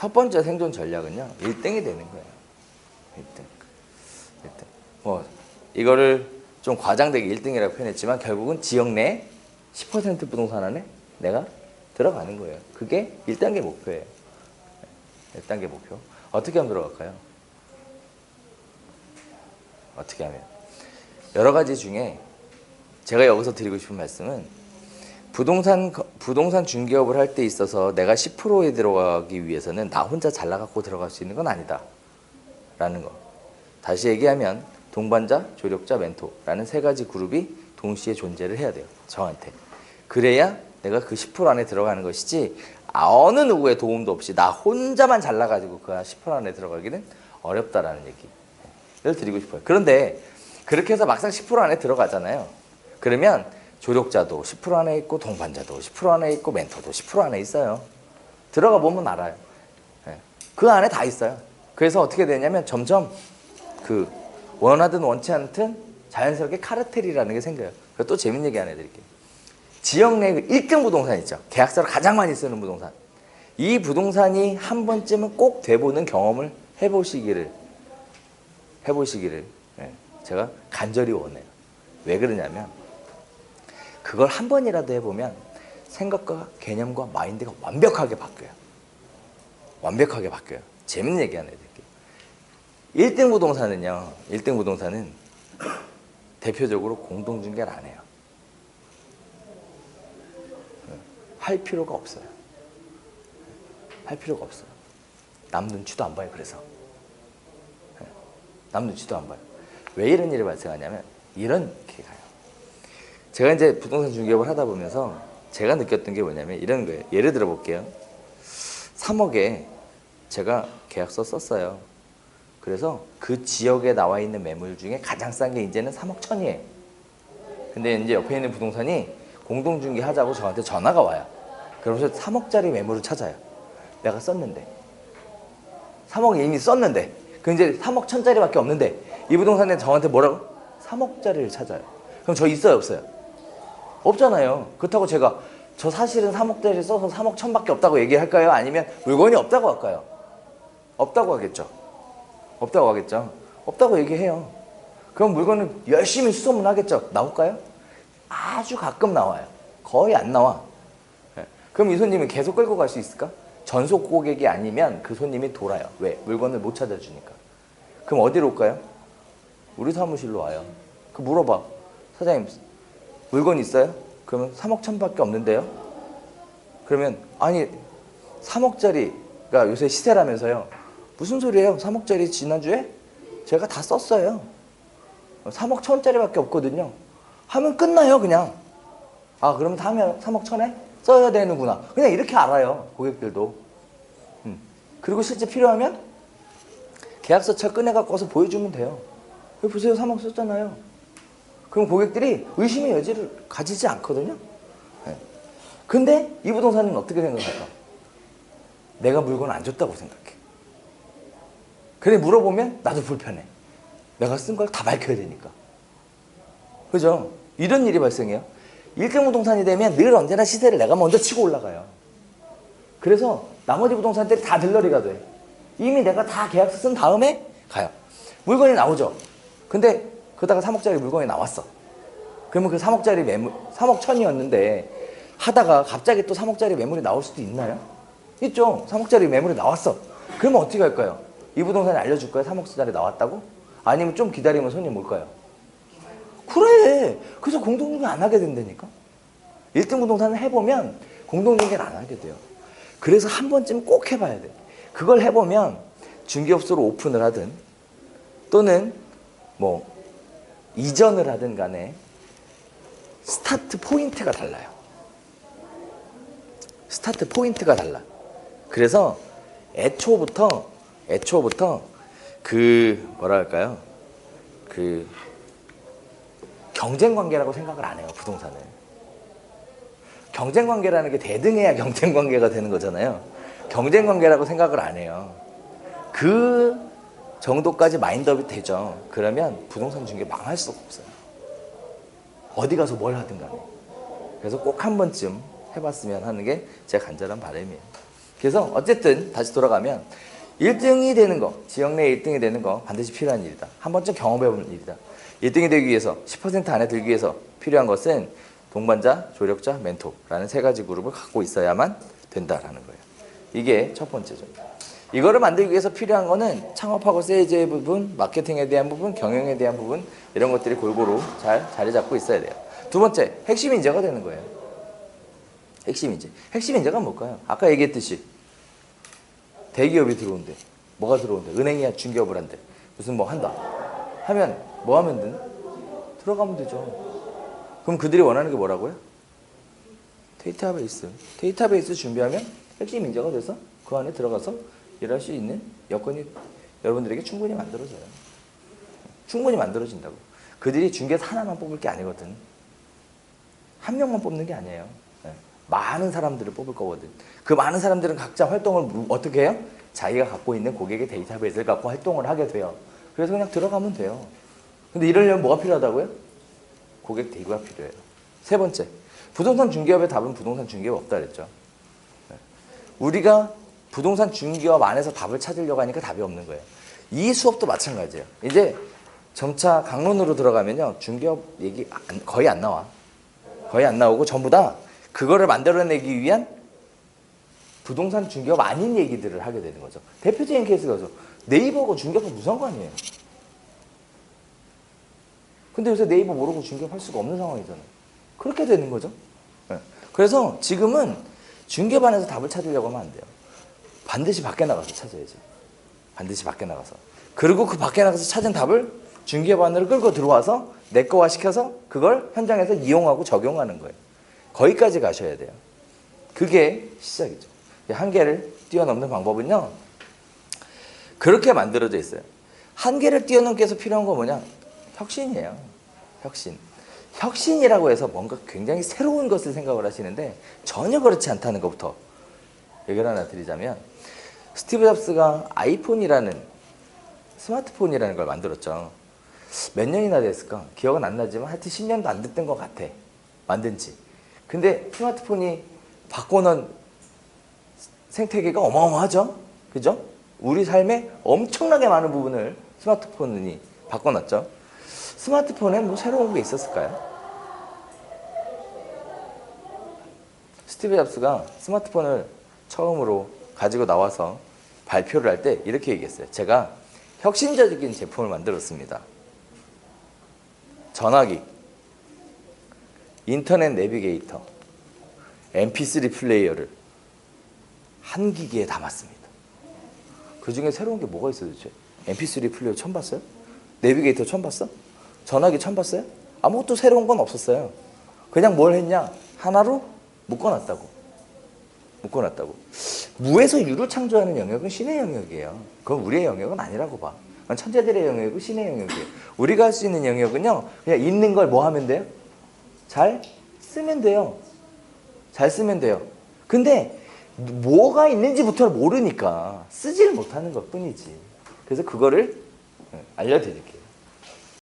첫 번째 생존 전략은요, 1등이 되는 거예요. 1등. 뭐 이거를 좀 과장되게 1등이라고 표현했지만 결국은 지역 내 10% 부동산 안에 내가 들어가는 거예요. 그게 1단계 목표예요. 1단계 목표. 어떻게 하면 들어갈까요? 어떻게 하면? 여러 가지 중에 제가 여기서 드리고 싶은 말씀은 부동산 중개업을 할 때 있어서 내가 10%에 들어가기 위해서는 나 혼자 잘나갖고 들어갈 수 있는 건 아니다 라는 거. 다시 얘기하면 동반자, 조력자, 멘토라는 세 가지 그룹이 동시에 존재를 해야 돼요. 저한테. 그래야 내가 그 10% 안에 들어가는 것이지 어느 누구의 도움도 없이 나 혼자만 잘나가지고 그 10% 안에 들어가기는 어렵다라는 얘기를 드리고 싶어요. 그런데 그렇게 해서 막상 10% 안에 들어가잖아요. 그러면 조력자도 10% 안에 있고 동반자도 10% 안에 있고 멘토도 10% 안에 있어요. 들어가 보면 알아요. 그 안에 다 있어요. 그래서 어떻게 되냐면 점점 그 원하든 원치 않든 자연스럽게 카르텔이라는 게 생겨요. 또 재밌는 얘기 하나 해드릴게요. 지역 내 1등 부동산 있죠. 계약서를 가장 많이 쓰는 부동산. 이 부동산이 한 번쯤은 꼭 돼보는 경험을 해보시기를 제가 간절히 원해요. 왜 그러냐면 그걸 한 번이라도 해보면 생각과 개념과 마인드가 완벽하게 바뀌어요. 완벽하게 바뀌어요. 재밌는 얘기 하나 해드릴게요. 1등 부동산은 대표적으로 공동중개를 안 해요. 할 필요가 없어요. 할 필요가 없어요. 남 눈치도 안 봐요. 그래서 남 눈치도 안 봐요. 왜 이런 일이 발생하냐면 이렇게 가요. 제가 이제 부동산 중개업을 하다 보면서 제가 느꼈던 게 뭐냐면 이런 거예요. 예를 들어 볼게요. 3억에 제가 계약서 썼어요. 그래서 그 지역에 나와 있는 매물 중에 가장 싼 게 이제는 3억 1천이에요. 근데 이제 옆에 있는 부동산이 공동중개 하자고 저한테 전화가 와요. 그러면서 3억짜리 매물을 찾아요. 내가 썼는데 3억 이미 썼는데 그 이제 3억 1천짜리밖에 없는데 이 부동산에 저한테 뭐라고? 3억짜리를 찾아요. 그럼 저 있어요 없어요? 없잖아요. 그렇다고 제가 저 사실은 3억짜리 써서 3억 1천밖에 없다고 얘기할까요? 아니면 물건이 없다고 할까요? 없다고 하겠죠. 없다고 하겠죠. 없다고 얘기해요. 그럼 물건을 열심히 수소문 하겠죠. 나올까요? 아주 가끔 나와요. 거의 안 나와. 그럼 이 손님은 계속 끌고 갈 수 있을까? 전속 고객이 아니면 그 손님이 돌아요. 왜? 물건을 못 찾아주니까. 그럼 어디로 올까요? 우리 사무실로 와요. 그 물어봐. 사장님 물건 있어요? 그러면 3억 1천밖에 없는데요? 그러면 아니 3억짜리가 요새 시세라면서요. 무슨 소리예요? 3억짜리 지난주에 제가 다 썼어요. 3억 1천짜리밖에 없거든요. 하면 끝나요 그냥. 아 그러면 다음에 3억 1천에 써야 되는구나. 그냥 이렇게 알아요 고객들도. 그리고 실제 필요하면 계약서차 꺼내갖고 와서 보여주면 돼요. 여기 보세요 3억 썼잖아요. 그럼 고객들이 의심의 여지를 가지지 않거든요. 근데 이 부동산은 어떻게 생각할까? 내가 물건을 안 줬다고 생각해. 그래 물어보면 나도 불편해. 내가 쓴 걸 다 밝혀야 되니까. 그죠? 이런 일이 발생해요. 1등 부동산이 되면 늘 언제나 시세를 내가 먼저 치고 올라가요. 그래서 나머지 부동산들이 다 들러리가 돼. 이미 내가 다 계약서 쓴 다음에 가요. 물건이 나오죠. 근데 그러다가 3억짜리 물건이 나왔어. 그러면 그 3억짜리 매물 3억 1천이었는데 하다가 갑자기 또 3억짜리 매물이 나올 수도 있나요? 있죠. 3억짜리 매물이 나왔어. 그러면 어떻게 할까요? 이 부동산에 알려줄 거야? 3억짜리 나왔다고? 아니면 좀 기다리면 손님 올까요? 그래. 그래서 공동중개 안 하게 된다니까. 1등 부동산을 해보면 공동중개를 안 하게 돼요. 그래서 한 번쯤 꼭 해봐야 돼. 그걸 해보면 중개업소로 오픈을 하든 또는 뭐 이전을 하든 간에 스타트 포인트가 달라요. 스타트 포인트가 달라. 그래서 애초부터 그 뭐랄까요? 그 경쟁 관계라고 생각을 안 해요, 부동산을. 경쟁 관계라는 게 대등해야 경쟁 관계가 되는 거잖아요. 경쟁 관계라고 생각을 안 해요. 그 정도까지 마인드업이 되죠. 그러면 부동산 중개 망할 수가 없어요. 어디 가서 뭘 하든 간에. 그래서 꼭 한 번쯤 해봤으면 하는 게 제 간절한 바람이에요. 그래서 어쨌든 다시 돌아가면 1등이 되는 거, 지역 내 1등이 되는 거 반드시 필요한 일이다. 한 번쯤 경험해보는 일이다. 1등이 되기 위해서 10% 안에 들기 위해서 필요한 것은 동반자, 조력자, 멘토라는 세 가지 그룹을 갖고 있어야만 된다라는 거예요. 이게 첫 번째죠. 이거를 만들기 위해서 필요한 거는 창업하고 세일즈의 부분, 마케팅에 대한 부분, 경영에 대한 부분 이런 것들이 골고루 잘 자리 잡고 있어야 돼요. 두 번째, 핵심 인재가 되는 거예요. 핵심 인재. 핵심 인재가 뭘까요? 아까 얘기했듯이 대기업이 들어온대. 뭐가 들어온대? 은행이야 중개업을 한대. 무슨 뭐 한다. 하면 뭐 하면 돼? 들어가면 되죠. 그럼 그들이 원하는 게 뭐라고요? 데이터베이스. 데이터베이스 준비하면 핵심 인재가 돼서 그 안에 들어가서 일할 수 있는 여건이 여러분들에게 충분히 만들어져요. 충분히 만들어진다고. 그들이 중개사 하나만 뽑을 게 아니거든. 한 명만 뽑는 게 아니에요. 많은 사람들을 뽑을 거거든. 그 많은 사람들은 각자 활동을 어떻게 해요? 자기가 갖고 있는 고객의 데이터베이스를 갖고 활동을 하게 돼요. 그래서 그냥 들어가면 돼요. 근데 이러려면 뭐가 필요하다고요? 고객 대우가 필요해요. 세 번째, 부동산 중개업의 답은 부동산 중개업 없다 그랬죠. 우리가 부동산 중개업 안에서 답을 찾으려고 하니까 답이 없는 거예요. 이 수업도 마찬가지예요. 이제 점차 강론으로 들어가면요. 중개업 얘기 거의 안 나와. 거의 안 나오고 전부 다 그거를 만들어내기 위한 부동산 중개업 아닌 얘기들을 하게 되는 거죠. 대표적인 케이스가 네이버하고 중개업은 무슨 상관이에요. 근데 요새 네이버 모르고 중개업 할 수가 없는 상황이잖아요. 그렇게 되는 거죠. 그래서 지금은 중개업 안에서 답을 찾으려고 하면 안 돼요. 반드시 밖에 나가서 찾아야지. 반드시 밖에 나가서. 그리고 그 밖에 나가서 찾은 답을 중개업 안으로 끌고 들어와서 내 거화 시켜서 그걸 현장에서 이용하고 적용하는 거예요. 거기까지 가셔야 돼요. 그게 시작이죠. 한계를 뛰어넘는 방법은요. 그렇게 만들어져 있어요. 한계를 뛰어넘기 위해서 필요한 건 뭐냐? 혁신이에요. 혁신. 혁신이라고 해서 뭔가 굉장히 새로운 것을 생각을 하시는데 전혀 그렇지 않다는 것부터 얘기를 하나 드리자면 스티브 잡스가 아이폰이라는 스마트폰이라는 걸 만들었죠. 몇 년이나 됐을까? 기억은 안 나지만 하여튼 10년도 안 됐던 것 같아. 만든 지. 근데 스마트폰이 바꿔놓은 생태계가 어마어마하죠? 그죠? 우리 삶에 엄청나게 많은 부분을 스마트폰이 바꿔놨죠. 스마트폰에 뭐 새로운 게 있었을까요? 스티브 잡스가 스마트폰을 처음으로 가지고 나와서 발표를 할 때 이렇게 얘기했어요. 제가 혁신적인 제품을 만들었습니다. 전화기, 인터넷 내비게이터, mp3 플레이어를 한 기기에 담았습니다. 그 중에 새로운 게 뭐가 있어요 도대체? mp3 플레이어 처음 봤어요? 내비게이터 처음 봤어? 전화기 처음 봤어요? 아무것도 새로운 건 없었어요. 그냥 뭘 했냐? 하나로 묶어놨다고. 묶어놨다고. 무에서 유를 창조하는 영역은 신의 영역이에요. 그건 우리의 영역은 아니라고 봐. 그건 천재들의 영역이고 신의 영역이에요. 우리가 할 수 있는 영역은요. 그냥 있는 걸 뭐 하면 돼요? 잘 쓰면 돼요. 잘 쓰면 돼요. 근데 뭐가 있는지부터 모르니까 쓰지를 못하는 것 뿐이지. 그래서 그거를 알려드릴게요.